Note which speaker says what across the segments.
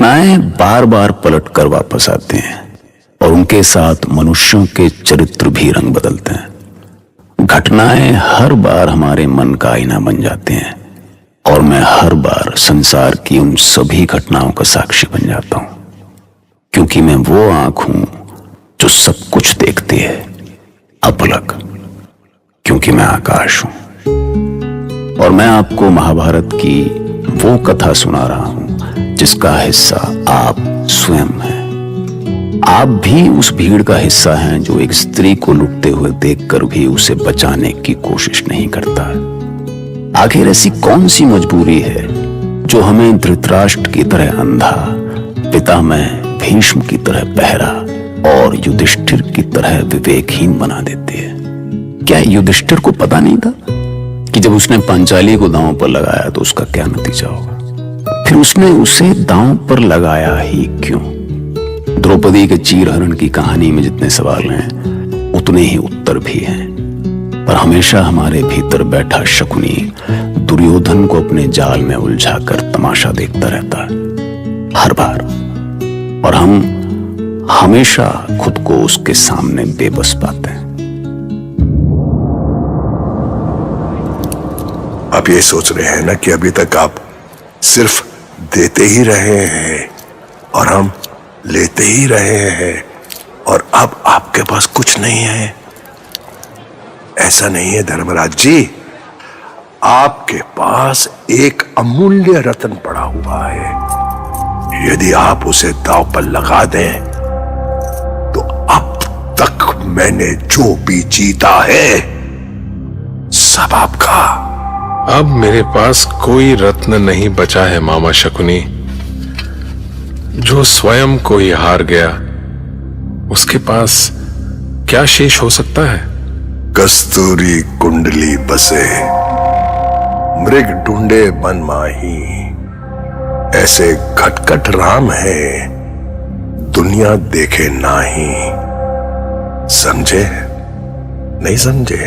Speaker 1: घटनाएं बार बार पलट कर वापस आती हैं और उनके साथ मनुष्यों के चरित्र भी रंग बदलते हैं। घटनाएं हर बार हमारे मन का आईना बन जाती हैं और मैं हर बार संसार की उन सभी घटनाओं का साक्षी बन जाता हूं, क्योंकि मैं वो आंख हूं जो सब कुछ देखती है, अपलक, क्योंकि मैं आकाश हूं। और मैं आपको महाभारत की वो कथा सुना रहा हूं जिसका हिस्सा आप स्वयं हैं। आप भी उस भीड़ का हिस्सा हैं जो एक स्त्री को लुटते हुए देखकर भी उसे बचाने की कोशिश नहीं करता। आखिर ऐसी कौन सी मजबूरी है जो हमें धृतराष्ट्र की तरह अंधा, पितामह भीष्म की तरह बहरा और युधिष्ठिर की तरह विवेकहीन बना देती है? क्या युधिष्ठिर को पता नहीं था कि जब उसने पांचाली को दांव पर लगाया तो उसका क्या नतीजा होगा? फिर उसने उसे दांव पर लगाया ही क्यों? द्रौपदी के चीरहरण की कहानी में जितने सवाल हैं उतने ही उत्तर भी हैं, पर हमेशा हमारे भीतर बैठा शकुनी दुर्योधन को अपने जाल में उलझाकर तमाशा देखता रहता है हर बार, और हम हमेशा खुद को उसके सामने बेबस पाते हैं।
Speaker 2: आप ये सोच रहे हैं ना कि अभी तक आप सिर्फ देते ही रहे हैं और हम लेते ही रहे हैं और अब आपके पास कुछ नहीं है। ऐसा नहीं है धर्मराज जी, आपके पास एक अमूल्य रत्न पड़ा हुआ है। यदि आप उसे दांव पर लगा दें तो अब तक मैंने जो भी जीता है सब आपका।
Speaker 3: अब मेरे पास कोई रत्न नहीं बचा है मामा शकुनी। जो स्वयं कोई हार गया उसके पास क्या शेष हो सकता है?
Speaker 2: कस्तूरी कुंडली बसे मृग ढूंढे बन माही, ऐसे खटखट राम है दुनिया देखे नाही। समझे? नहीं समझे?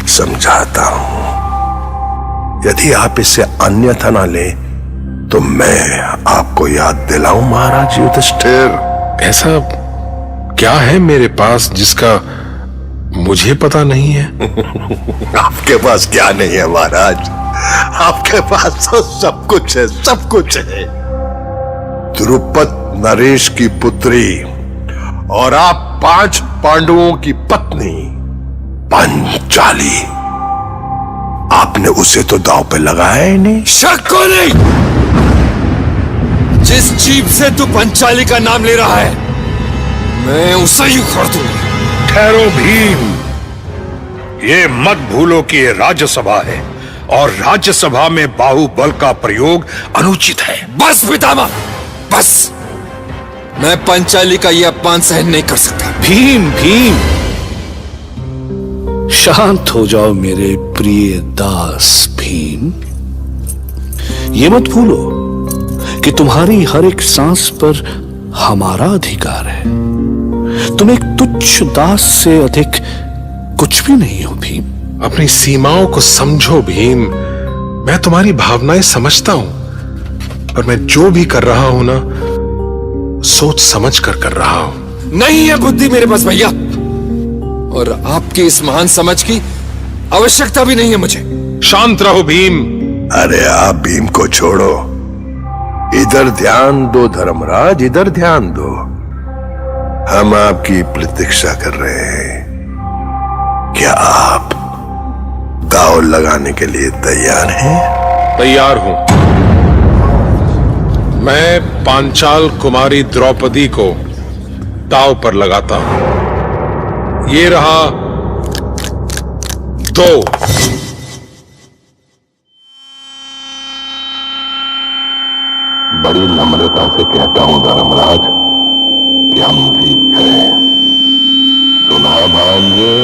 Speaker 2: समझाता हूं। यदि आप इससे अन्यथा ना ले तो मैं आपको याद दिलाऊं महाराज युधिष्ठिर।
Speaker 3: ऐसा क्या है मेरे पास जिसका मुझे पता नहीं है?
Speaker 2: आपके पास क्या नहीं है महाराज? आपके पास तो सब कुछ है, सब कुछ है। द्रुपद नरेश की पुत्री और आप 5 पांडवों की पत्नी पांचाली, आपने उसे तो दांव पे लगाया ही नहीं।
Speaker 4: शक को नहीं। जिस जीभ से तू पंचाली का नाम ले रहा है मैं उसे ही उखाड़ दूंगा।
Speaker 5: ठहरो भीम, ये मत भूलो कि ये राज्यसभा है और राज्यसभा में बाहुबल का प्रयोग अनुचित है।
Speaker 4: बस पितामह, बस। मैं पंचाली का यह अपमान सहन नहीं कर सकता।
Speaker 6: भीम भीम, शांत हो जाओ मेरे प्रिय दास भीम। ये मत भूलो कि तुम्हारी हर एक सांस पर हमारा अधिकार है। तुम एक तुच्छ दास से अधिक कुछ भी नहीं हो भीम।
Speaker 3: अपनी सीमाओं को समझो भीम। मैं तुम्हारी भावनाएं समझता हूं, पर मैं जो भी कर रहा हूं ना, सोच समझ कर रहा हूं।
Speaker 4: नहीं है बुद्धि मेरे पास भैया, और आपकी इस महान समझ की आवश्यकता भी नहीं है मुझे।
Speaker 3: शांत रहो भीम।
Speaker 2: अरे आप भीम को छोड़ो, इधर ध्यान दो धर्मराज, इधर ध्यान दो। हम आपकी प्रतीक्षा कर रहे हैं। क्या आप दांव लगाने के लिए तैयार हैं?
Speaker 3: तैयार हूं। मैं पांचाल कुमारी द्रौपदी को दांव पर लगाता हूं। ये रहा 2।
Speaker 7: बड़ी नम्रता से कहता हूं धर्मराज कि हम जीत गए। सुना भांजे?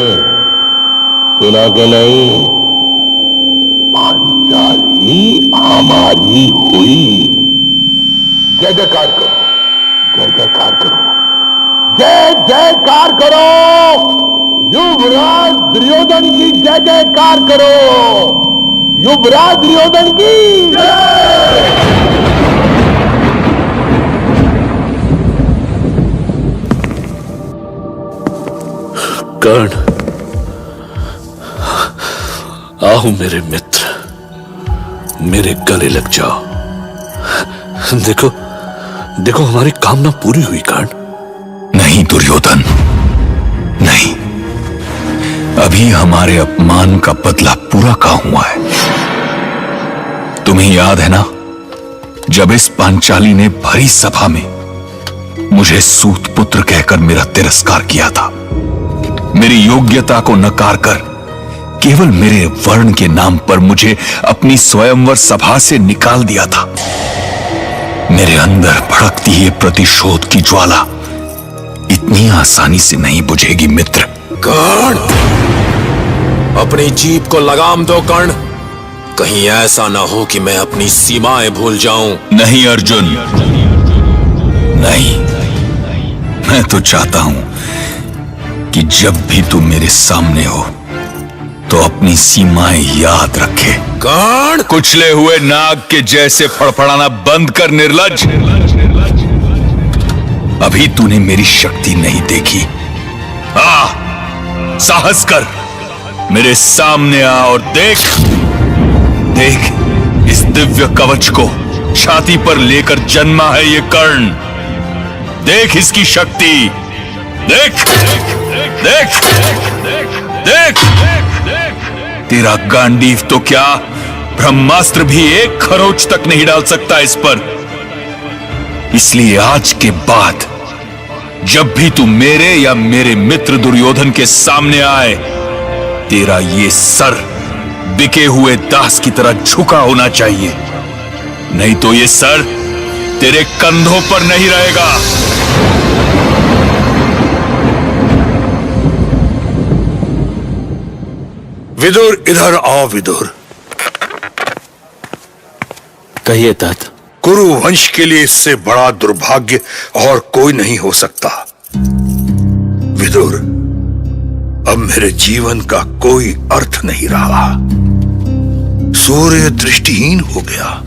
Speaker 7: सुना के नहीं? पांचाली हमारी हुई। जय जयकार करो, जय जयकार करो, जय जयकार करो। युवराज दुर्योधन की जय जयकार करो। युवराज दुर्योधन की जय।
Speaker 6: कर्ण, आओ मेरे मित्र, मेरे गले लग जाओ। देखो देखो, हमारी कामना पूरी हुई कर्ण।
Speaker 1: नहीं दुर्योधन, नहीं, अभी हमारे अपमान का बदला पूरा कहाँ हुआ है। तुम्हें याद है ना, जब इस पांचाली ने भरी सभा में मुझे सूत पुत्र कहकर मेरा तिरस्कार किया था, मेरी योग्यता को नकार कर केवल मेरे वर्ण के नाम पर मुझे अपनी स्वयंवर सभा से निकाल दिया था। मेरे अंदर भड़कती ये प्रतिशोध की ज्वाला इतनी आसानी से नहीं बुझेगी मित्र।
Speaker 4: कर्ण, अपनी जीभ को लगाम दो कर्ण, कहीं ऐसा ना हो कि मैं अपनी सीमाएं भूल जाऊं।
Speaker 1: नहीं अर्जुन, नहीं, मैं तो चाहता हूं कि जब भी तू मेरे सामने हो तो अपनी सीमाएं याद रखे।
Speaker 4: कर्ण,
Speaker 1: कुचले हुए नाग के जैसे फड़फड़ाना बंद कर निर्लज्ज। अभी तूने मेरी शक्ति नहीं देखी। साहस कर, मेरे सामने आ और देख, देख इस दिव्य कवच को छाती पर लेकर जन्मा है ये कर्ण। देख इसकी शक्ति, देख देख देख, तेरा गांडीव तो क्या, ब्रह्मास्त्र भी एक खरोच तक नहीं डाल सकता इस पर। इसलिए आज के बाद जब भी तू मेरे या मेरे मित्र दुर्योधन के सामने आए, तेरा ये सर बिके हुए दास की तरह झुका होना चाहिए, नहीं तो ये सर तेरे कंधों पर नहीं रहेगा।
Speaker 5: विदुर, इधर आओ विदुर।
Speaker 6: कहिए तात।
Speaker 5: कुरु वंश के लिए इससे बड़ा दुर्भाग्य और कोई नहीं हो सकता। विदुर, अब मेरे जीवन का कोई अर्थ नहीं रहा। सूर्य दृष्टिहीन हो गया,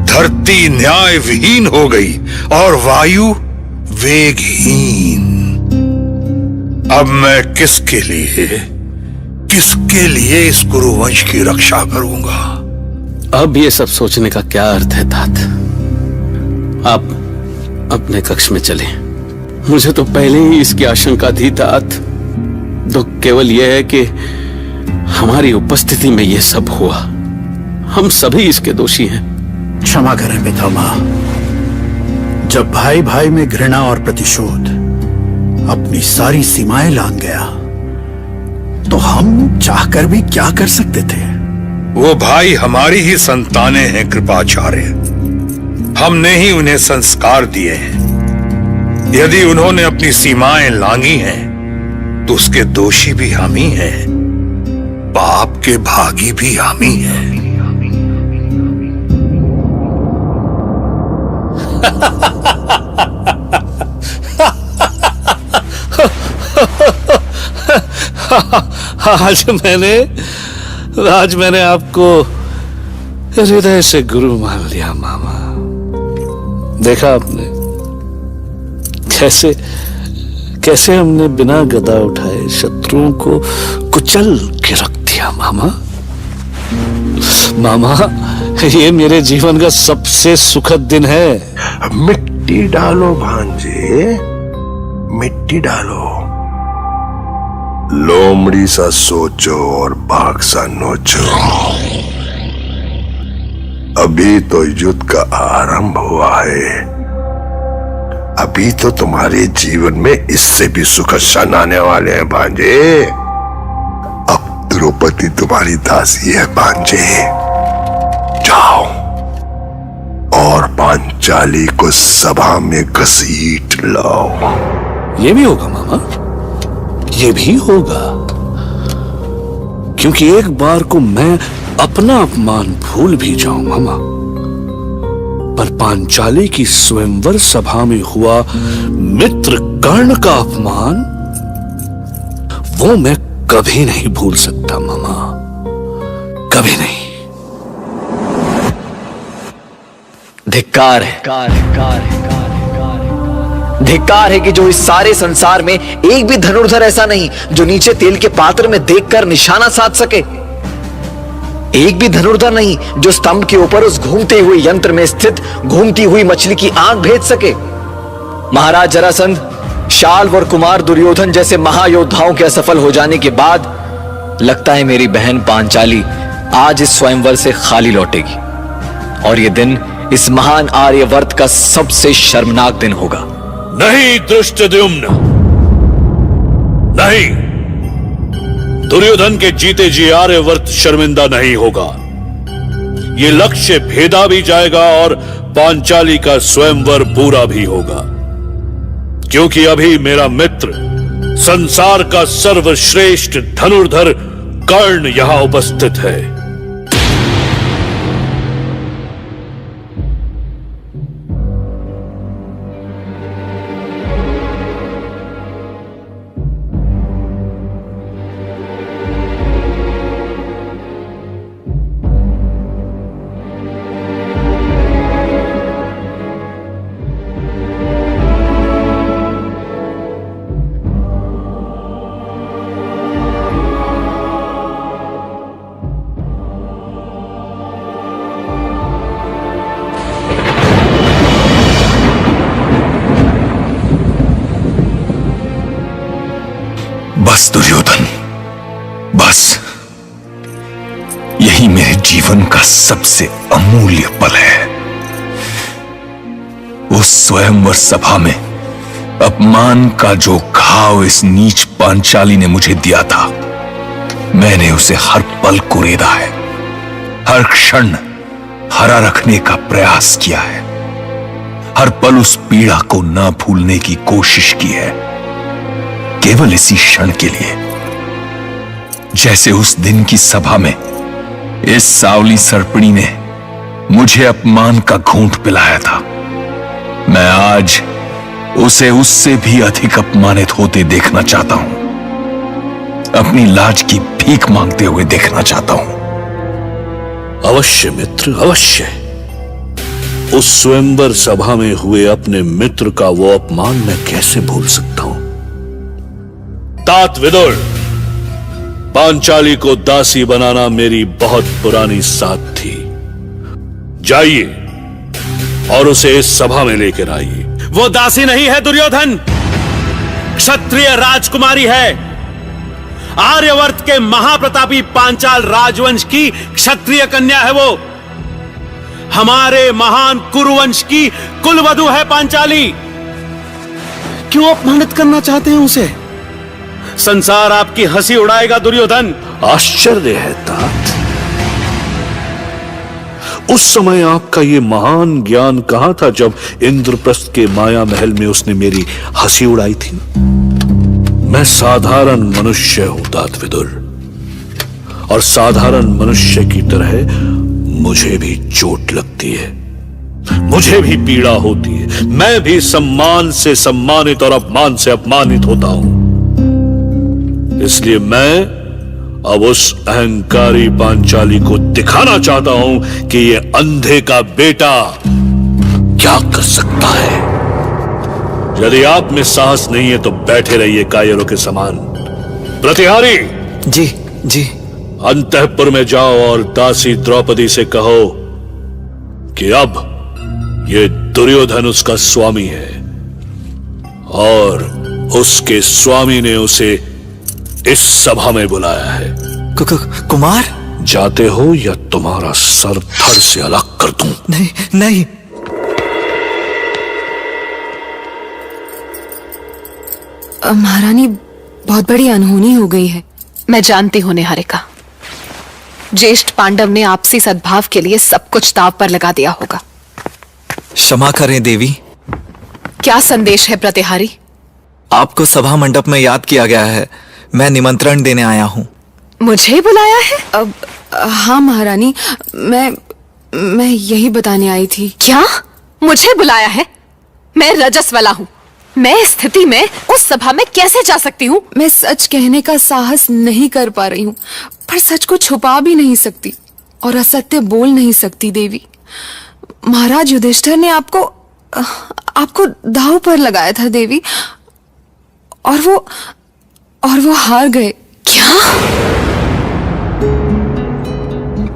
Speaker 5: धरती न्याय विहीन हो गई और वायु वेगहीन। अब मैं किसके लिए इस कुरुवंश की रक्षा करूंगा?
Speaker 6: अब ये सब सोचने का क्या अर्थ है तात? आप अपने कक्ष में चले। मुझे तो पहले ही इसकी आशंका थी तात। दुख केवल यह है कि हमारी उपस्थिति में यह सब हुआ। हम सभी इसके दोषी हैं।
Speaker 8: क्षमा करें पितामह। जब भाई भाई में घृणा और प्रतिशोध अपनी सारी सीमाएं लांघ गया, तो हम चाहकर भी क्या कर सकते थे?
Speaker 5: वो भाई हमारी ही संतानें हैं कृपाचार्य। हमने ही उन्हें संस्कार दिए हैं। यदि उन्होंने अपनी सीमाएं लांघी हैं, तो उसके दोषी भी हम ही हैं, पाप के भागी भी हम ही हैं।
Speaker 6: आज मैंने आपको हृदय से गुरु मान लिया मामा। देखा आपने कैसे कैसे हमने बिना गदा उठाए शत्रुओं को कुचल के रख दिया मामा। मामा, ये मेरे जीवन का सबसे सुखद दिन है।
Speaker 2: मिट्टी डालो भांजे, मिट्टी डालो। लोमड़ी सा सोचो और बाघ सा नोचो। अभी तो युद्ध का आरंभ हुआ है। अभी तो तुम्हारे जीवन में इससे भी सुखद क्षण आने वाले हैं भांजे। अब द्रौपदी तुम्हारी दासी है भांजे। जाओ और पांचाली को सभा में घसीट लाओ।
Speaker 6: ये भी होगा मामा, ये भी होगा, क्योंकि एक बार को मैं अपना अपमान भूल भी जाऊं मामा, पर पांचाली की स्वयंवर सभा में हुआ मित्र कर्ण का अपमान, वो मैं कभी नहीं भूल सकता मामा, कभी नहीं।
Speaker 9: धिक्कार है, धिक्कार है कि जो इस सारे संसार में एक भी धनुर्धर ऐसा नहीं जो नीचे तेल के पात्र में देखकर निशाना साध सके। एक भी धनुर्धर नहीं जो स्तंभ के ऊपर उस घूमते हुए यंत्र में स्थित घूमती हुई मछली की आंख भेद सके। महाराज जरासंध, शाल्व और कुमार दुर्योधन जैसे महायोद्धाओं के असफल हो जाने के बाद लगता है मेरी बहन पांचाली आज इस स्वयंवर से खाली लौटेगी, और यह दिन इस महान आर्यवर्त का सबसे शर्मनाक दिन होगा।
Speaker 5: नहीं धृष्टद्युम्न, नहीं। दुर्योधन के जीते जी आर्यवर्त शर्मिंदा नहीं होगा। ये लक्ष्य भेदा भी जाएगा और पांचाली का स्वयंवर पूरा भी होगा, क्योंकि अभी मेरा मित्र संसार का सर्वश्रेष्ठ धनुर्धर कर्ण यहां उपस्थित है।
Speaker 10: बस दुर्योधन, बस। यही मेरे जीवन का सबसे अमूल्य पल है। उस स्वयंवर सभा में अपमान का जो घाव इस नीच पांचाली ने मुझे दिया था, मैंने उसे हर पल कुरेदा है, हर क्षण हरा रखने का प्रयास किया है, हर पल उस पीड़ा को ना भूलने की कोशिश की है, केवल इसी क्षण के लिए। जैसे उस दिन की सभा में इस सावली सर्पणी ने मुझे अपमान का घूंट पिलाया था, मैं आज उसे उससे भी अधिक अपमानित होते देखना चाहता हूं, अपनी लाज की भीख मांगते हुए देखना चाहता हूं।
Speaker 6: अवश्य मित्र, अवश्य। उस स्वयंवर सभा में हुए अपने मित्र का वो अपमान मैं कैसे भूल सकता हूं। तात विदुर, पांचाली को दासी बनाना मेरी बहुत पुरानी साध थी। जाइए और उसे इस सभा में लेकर आइए।
Speaker 11: वो दासी नहीं है दुर्योधन, क्षत्रिय राजकुमारी है। आर्यवर्त के महाप्रतापी पांचाल राजवंश की क्षत्रिय कन्या है वो। हमारे महान कुरुवंश की कुलवधु है पांचाली। क्यों अपमानित करना चाहते हैं उसे? संसार आपकी हंसी उड़ाएगा दुर्योधन।
Speaker 6: आश्चर्य है तात, उस समय आपका ये महान ज्ञान कहां था जब इंद्रप्रस्थ के माया महल में उसने मेरी हंसी उड़ाई थी। मैं साधारण मनुष्य हूं तात विदुर, और साधारण मनुष्य की तरह मुझे भी चोट लगती है, मुझे भी पीड़ा होती है, मैं भी सम्मान से सम्मानित और अपमान से अपमानित होता हूं। इसलिए मैं अब उस अहंकारी पांचाली को दिखाना चाहता हूं कि ये अंधे का बेटा क्या कर सकता है। यदि आप में साहस नहीं है तो बैठे रहिए कायरों के समान। प्रतिहारी
Speaker 9: जी जी।
Speaker 6: अंतःपुर में जाओ और दासी द्रौपदी से कहो कि अब ये दुर्योधन उसका स्वामी है और उसके स्वामी ने उसे इस सभा में बुलाया है।
Speaker 9: कुमार,
Speaker 6: जाते हो या तुम्हारा सर धड़ से अलग कर दूं?
Speaker 9: नहीं नहीं।
Speaker 12: महारानी, बहुत बड़ी अनहोनी हो गई है।
Speaker 13: मैं जानती हूं निहारिका, ज्येष्ठ पांडव ने आपसी सद्भाव के लिए सब कुछ दांव पर लगा दिया होगा।
Speaker 9: क्षमा करें देवी।
Speaker 13: क्या संदेश है प्रतिहारी?
Speaker 9: आपको सभा मंडप में याद किया गया है। मैं निमंत्रण देने आया हूँ।
Speaker 13: मुझे बुलाया है?
Speaker 12: हाँ महारानी, मैं यही बताने आई थी।
Speaker 13: क्या मुझे बुलाया है? मैं रजस्वला हूँ। मैं इस स्थिति में उस सभा में कैसे जा सकती हूँ?
Speaker 12: मैं सच कहने का साहस नहीं कर पा रही हूँ, पर सच को छुपा भी नहीं सकती और असत्य बोल नहीं सकती देवी। महाराज युधिष्ठिर ने आपको आपको दांव पर लगाया था देवी, और वो हार गए।
Speaker 13: क्या?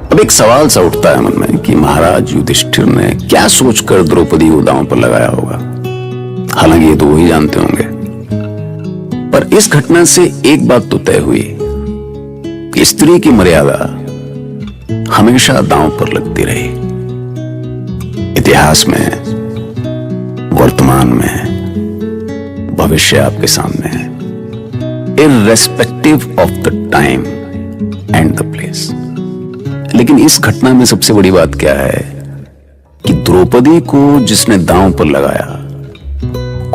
Speaker 1: अब एक सवाल सा उठता है मन में कि महाराज युधिष्ठिर ने क्या सोचकर द्रौपदी को दांव पर लगाया होगा। हालांकि ये तो वही जानते होंगे, पर इस घटना से एक बात तो तय हुई कि स्त्री की मर्यादा हमेशा दांव पर लगती रही। इतिहास में, वर्तमान में, भविष्य आपके सामने है, irrespective of the time and the place. लेकिन इस घटना में सबसे बड़ी बात क्या है कि द्रौपदी को जिसने दांव पर लगाया,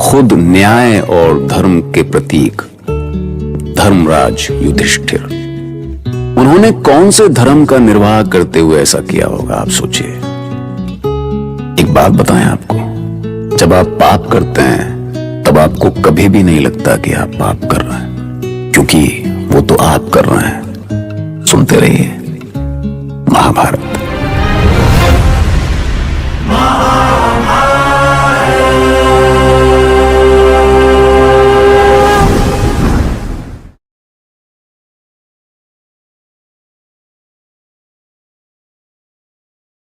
Speaker 1: खुद न्याय और धर्म के प्रतीक धर्मराज युधिष्ठिर, उन्होंने कौन से धर्म का निर्वाह करते हुए ऐसा किया होगा, आप सोचिए। एक बात बताएं आपको, जब आप पाप करते हैं तब आपको कभी भी नहीं लगता कि आप पाप कर रहे हैं, क्योंकि वो तो आप कर रहे हैं। सुनते रहिए।